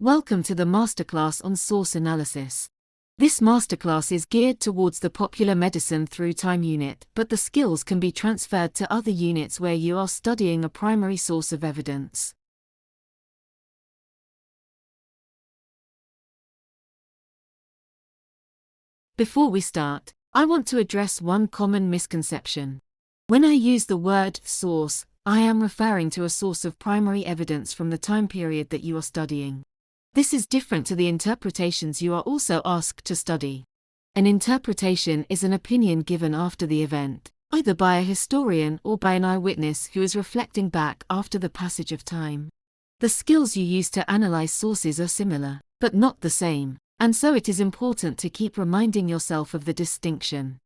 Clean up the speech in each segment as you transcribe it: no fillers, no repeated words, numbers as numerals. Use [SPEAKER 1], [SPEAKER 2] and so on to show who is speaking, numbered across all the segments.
[SPEAKER 1] Welcome to the masterclass on source analysis. This masterclass is geared towards the popular medicine through time unit, but the skills can be transferred to other units where you are studying a primary source of evidence. Before we start, I want to address one common misconception. When I use the word source, I am referring to a source of primary evidence from the time period that you are studying. This is different to the interpretations you are also asked to study. An interpretation is an opinion given after the event, either by a historian or by an eyewitness who is reflecting back after the passage of time. The skills you use to analyze sources are similar, but not the same, and so it is important to keep reminding yourself of the distinction.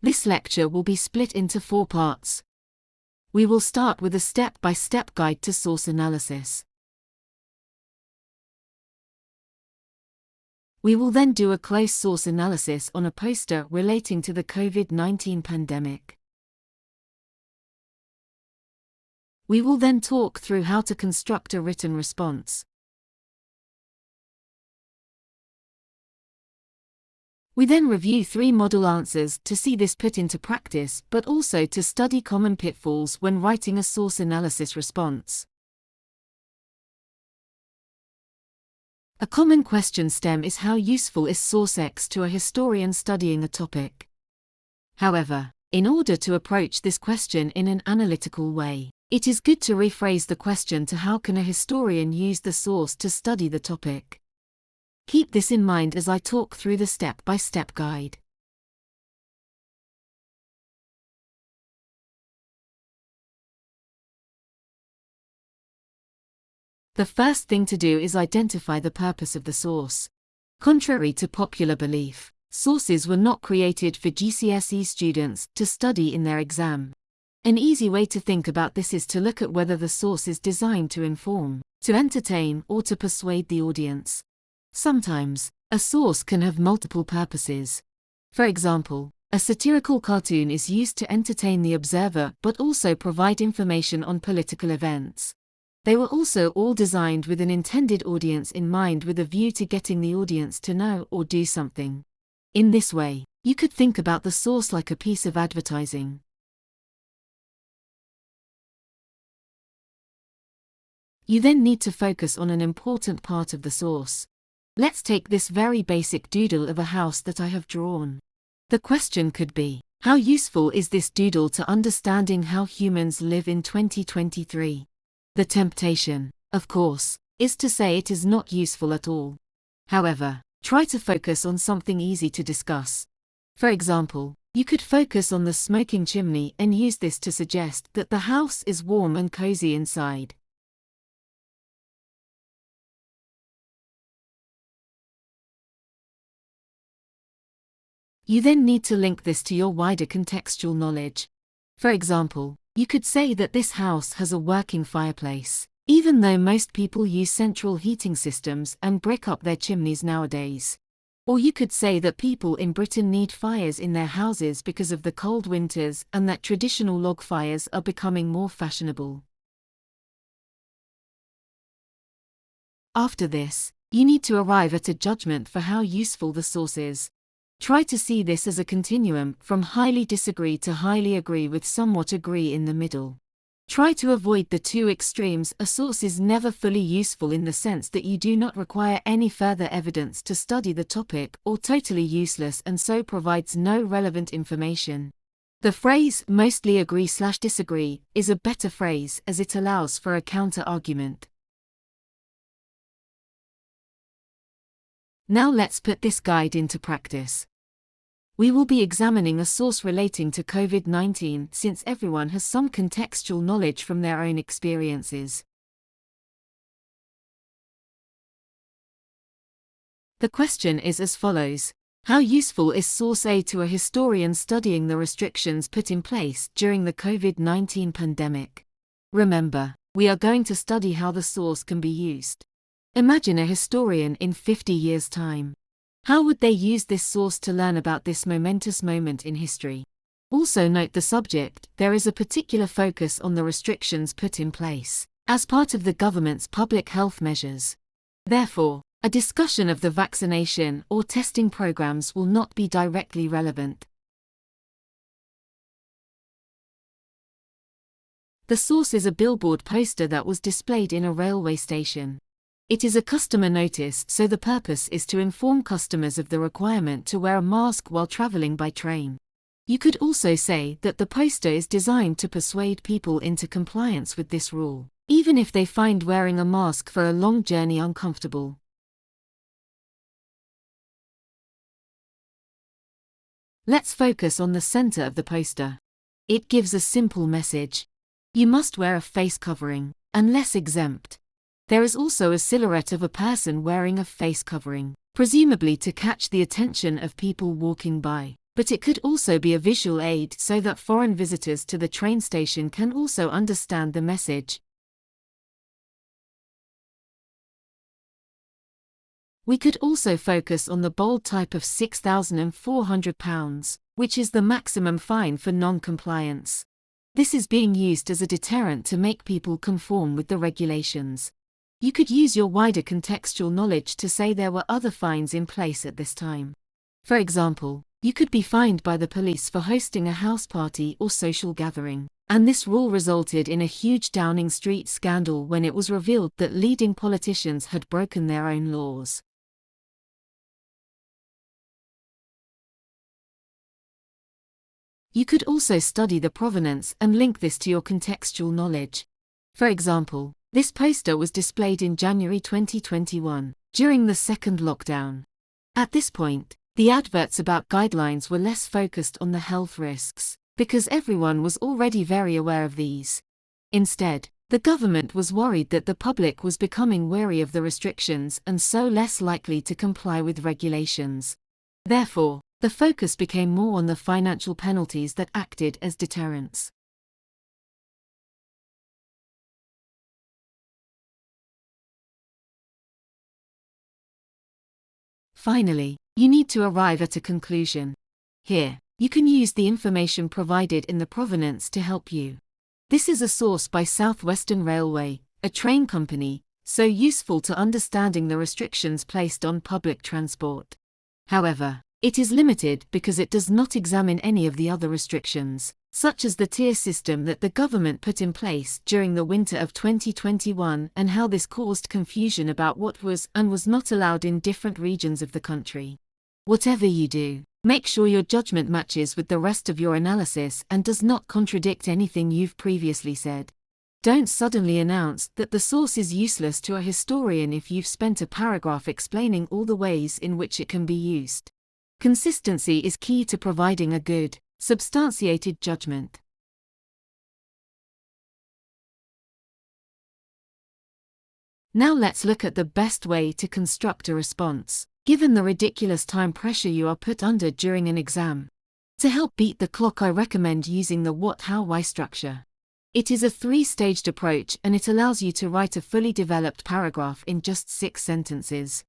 [SPEAKER 1] This lecture will be split into 4 parts. We will start with a step-by-step guide to source analysis. We will then do a close source analysis on a poster relating to the COVID-19 pandemic. We will then talk through how to construct a written response. We then review 3 model answers to see this put into practice, but also to study common pitfalls when writing a source analysis response. A common question stem is how useful is source X to a historian studying a topic? However, in order to approach this question in an analytical way, it is good to rephrase the question to how can a historian use the source to study the topic? Keep this in mind as I talk through the step-by-step guide. The first thing to do is identify the purpose of the source. Contrary to popular belief, sources were not created for GCSE students to study in their exam. An easy way to think about this is to look at whether the source is designed to inform, to entertain, or to persuade the audience. Sometimes, a source can have multiple purposes. For example, a satirical cartoon is used to entertain the observer but also provide information on political events. They were also all designed with an intended audience in mind with a view to getting the audience to know or do something. In this way, you could think about the source like a piece of advertising. You then need to focus on an important part of the source. Let's take this very basic doodle of a house that I have drawn. The question could be, how useful is this doodle to understanding how humans live in 2023? The temptation, of course, is to say it is not useful at all. However, try to focus on something easy to discuss. For example, you could focus on the smoking chimney and use this to suggest that the house is warm and cozy inside. You then need to link this to your wider contextual knowledge. For example, you could say that this house has a working fireplace, even though most people use central heating systems and brick up their chimneys nowadays. Or you could say that people in Britain need fires in their houses because of the cold winters and that traditional log fires are becoming more fashionable. After this, you need to arrive at a judgment for how useful the source is. Try to see this as a continuum from highly disagree to highly agree with somewhat agree in the middle. Try to avoid the 2 extremes. A source is never fully useful in the sense that you do not require any further evidence to study the topic, or totally useless and so provides no relevant information. The phrase mostly agree/disagree is a better phrase as it allows for a counter-argument. Now let's put this guide into practice. We will be examining a source relating to COVID-19 since everyone has some contextual knowledge from their own experiences. The question is as follows: how useful is source A to a historian studying the restrictions put in place during the COVID-19 pandemic? Remember, we are going to study how the source can be used. Imagine a historian in 50 years' time. How would they use this source to learn about this momentous moment in history? Also note the subject. There is a particular focus on the restrictions put in place as part of the government's public health measures. Therefore, a discussion of the vaccination or testing programs will not be directly relevant. The source is a billboard poster that was displayed in a railway station. It is a customer notice, so the purpose is to inform customers of the requirement to wear a mask while traveling by train. You could also say that the poster is designed to persuade people into compliance with this rule, even if they find wearing a mask for a long journey uncomfortable. Let's focus on the center of the poster. It gives a simple message. You must wear a face covering, unless exempt. There is also a silhouette of a person wearing a face covering, presumably to catch the attention of people walking by, but it could also be a visual aid so that foreign visitors to the train station can also understand the message. We could also focus on the bold type of £6,400, which is the maximum fine for non-compliance. This is being used as a deterrent to make people conform with the regulations. You could use your wider contextual knowledge to say there were other fines in place at this time. For example, you could be fined by the police for hosting a house party or social gathering, and this rule resulted in a huge Downing Street scandal when it was revealed that leading politicians had broken their own laws. You could also study the provenance and link this to your contextual knowledge. For example, this poster was displayed in January 2021, during the second lockdown. At this point, the adverts about guidelines were less focused on the health risks, because everyone was already very aware of these. Instead, the government was worried that the public was becoming wary of the restrictions and so less likely to comply with regulations. Therefore, the focus became more on the financial penalties that acted as deterrents. Finally, you need to arrive at a conclusion. Here, you can use the information provided in the provenance to help you. This is a source by South Western Railway, a train company, so useful to understanding the restrictions placed on public transport. However, it is limited because it does not examine any of the other restrictions, such as the tier system that the government put in place during the winter of 2021 and how this caused confusion about what was and was not allowed in different regions of the country. Whatever you do, make sure your judgment matches with the rest of your analysis and does not contradict anything you've previously said. Don't suddenly announce that the source is useless to a historian if you've spent a paragraph explaining all the ways in which it can be used. Consistency is key to providing a good, substantiated judgment. Now let's look at the best way to construct a response, given the ridiculous time pressure you are put under during an exam. To help beat the clock, I recommend using the what, how, why structure. It is a three-staged approach and it allows you to write a fully developed paragraph in just 6 sentences.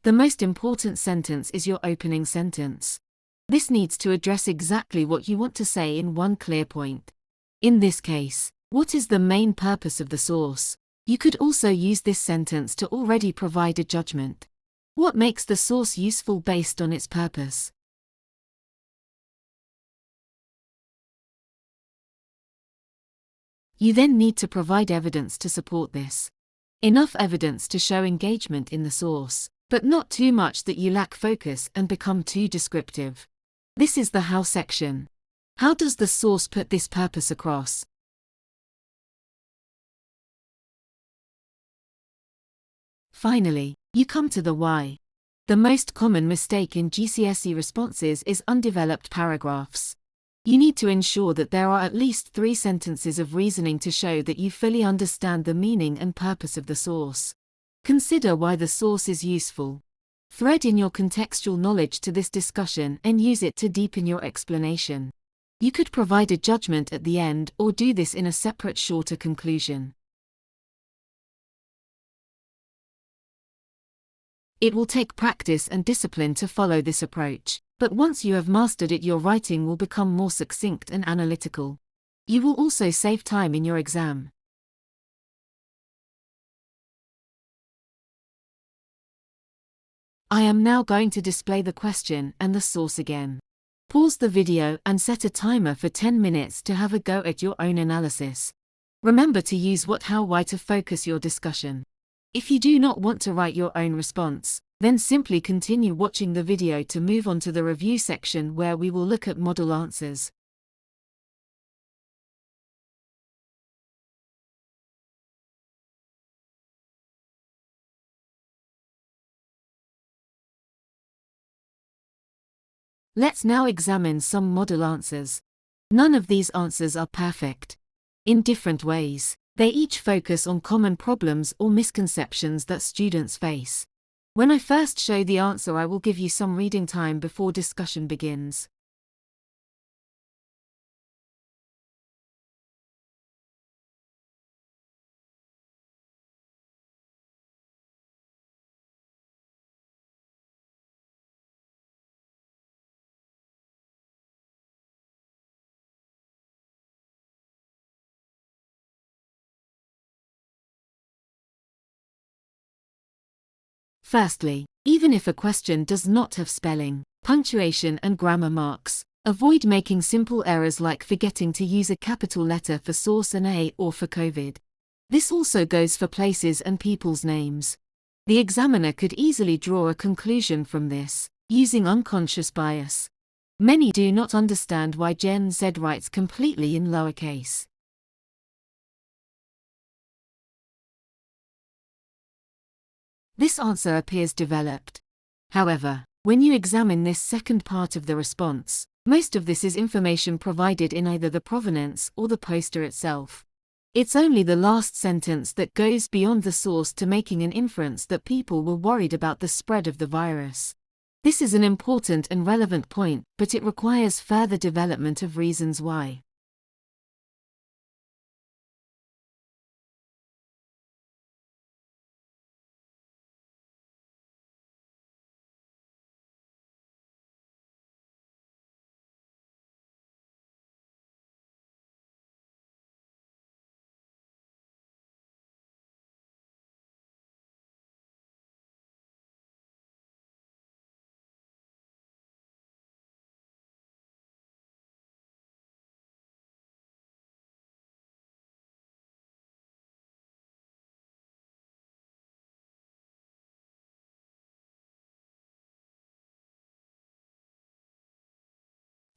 [SPEAKER 1] The most important sentence is your opening sentence. This needs to address exactly what you want to say in one clear point. In this case, what is the main purpose of the source? You could also use this sentence to already provide a judgment. What makes the source useful based on its purpose? You then need to provide evidence to support this. Enough evidence to show engagement in the source, but not too much that you lack focus and become too descriptive. This is the how section. How does the source put this purpose across? Finally, you come to the why. The most common mistake in GCSE responses is undeveloped paragraphs. You need to ensure that there are at least 3 sentences of reasoning to show that you fully understand the meaning and purpose of the source. Consider why the source is useful. Thread in your contextual knowledge to this discussion and use it to deepen your explanation. You could provide a judgment at the end or do this in a separate shorter conclusion. It will take practice and discipline to follow this approach, but once you have mastered it, your writing will become more succinct and analytical. You will also save time in your exam. I am now going to display the question and the source again. Pause the video and set a timer for 10 minutes to have a go at your own analysis. Remember to use what, how, why to focus your discussion. If you do not want to write your own response, then simply continue watching the video to move on to the review section where we will look at model answers. Let's now examine some model answers. None of these answers are perfect. In different ways, they each focus on common problems or misconceptions that students face. When I first show the answer, I will give you some reading time before discussion begins. Firstly, even if a question does not have spelling, punctuation and grammar marks, avoid making simple errors like forgetting to use a capital letter for source and A or for COVID. This also goes for places and people's names. The examiner could easily draw a conclusion from this, using unconscious bias. Many do not understand why Gen Z writes completely in lowercase. This answer appears developed. However, when you examine this second part of the response, most of this is information provided in either the provenance or the poster itself. It's only the last sentence that goes beyond the source to making an inference that people were worried about the spread of the virus. This is an important and relevant point, but it requires further development of reasons why.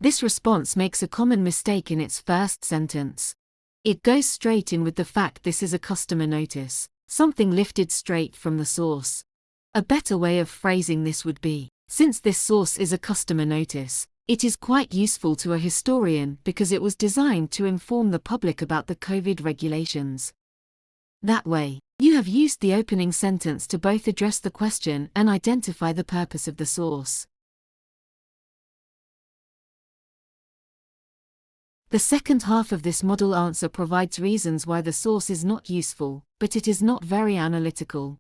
[SPEAKER 1] This response makes a common mistake in its first sentence. It goes straight in with the fact this is a customer notice, something lifted straight from the source. A better way of phrasing this would be, since this source is a customer notice, it is quite useful to a historian because it was designed to inform the public about the COVID regulations. That way, you have used the opening sentence to both address the question and identify the purpose of the source. The second half of this model answer provides reasons why the source is not useful, but it is not very analytical.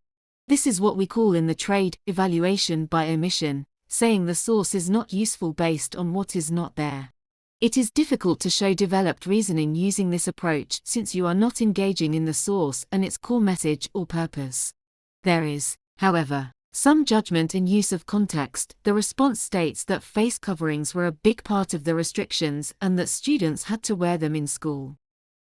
[SPEAKER 1] This is what we call in the trade, evaluation by omission, saying the source is not useful based on what is not there. It is difficult to show developed reasoning using this approach since you are not engaging in the source and its core message or purpose. There is, however, some judgment in use of context. The response states that face coverings were a big part of the restrictions and that students had to wear them in school.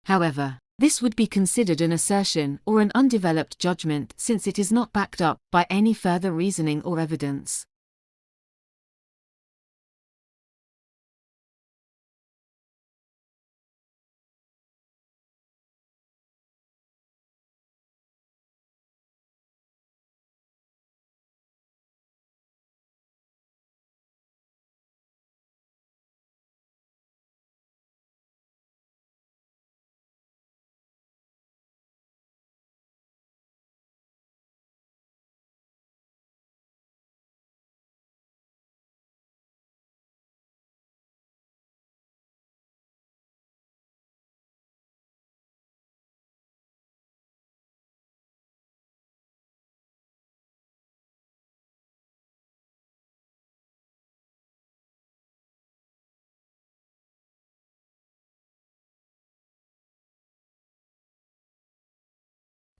[SPEAKER 1] However, this would be considered an assertion or an undeveloped judgment since it is not backed up by any further reasoning or evidence.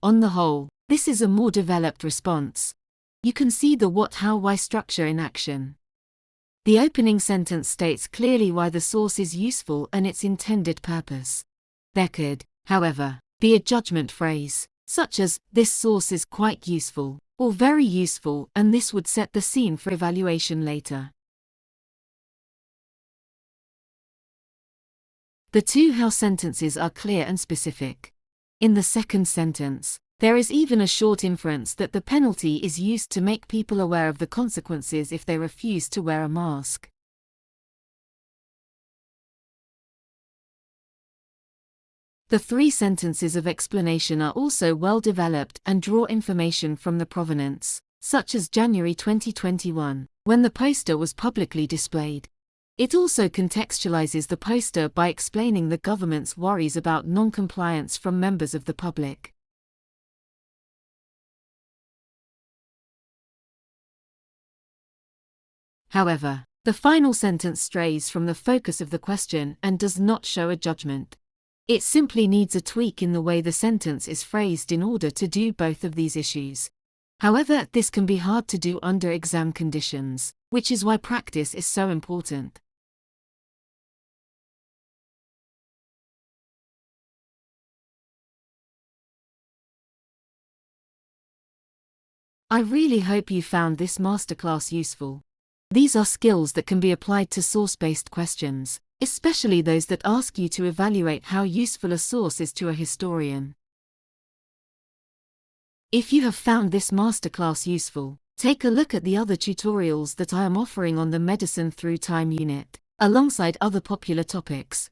[SPEAKER 1] On the whole, this is a more developed response. You can see the what, how, why structure in action. The opening sentence states clearly why the source is useful and its intended purpose. There could, however, be a judgment phrase, such as, "This source is quite useful," or "very useful," and this would set the scene for evaluation later. The two how sentences are clear and specific. In the second sentence, there is even a short inference that the penalty is used to make people aware of the consequences if they refuse to wear a mask. The three sentences of explanation are also well developed and draw information from the provenance, such as January 2021, when the poster was publicly displayed. It also contextualizes the poster by explaining the government's worries about non-compliance from members of the public. However, the final sentence strays from the focus of the question and does not show a judgment. It simply needs a tweak in the way the sentence is phrased in order to do both of these issues. However, this can be hard to do under exam conditions, which is why practice is so important. I really hope you found this masterclass useful. These are skills that can be applied to source-based questions, especially those that ask you to evaluate how useful a source is to a historian. If you have found this masterclass useful, take a look at the other tutorials that I am offering on the Medicine Through Time unit, alongside other popular topics.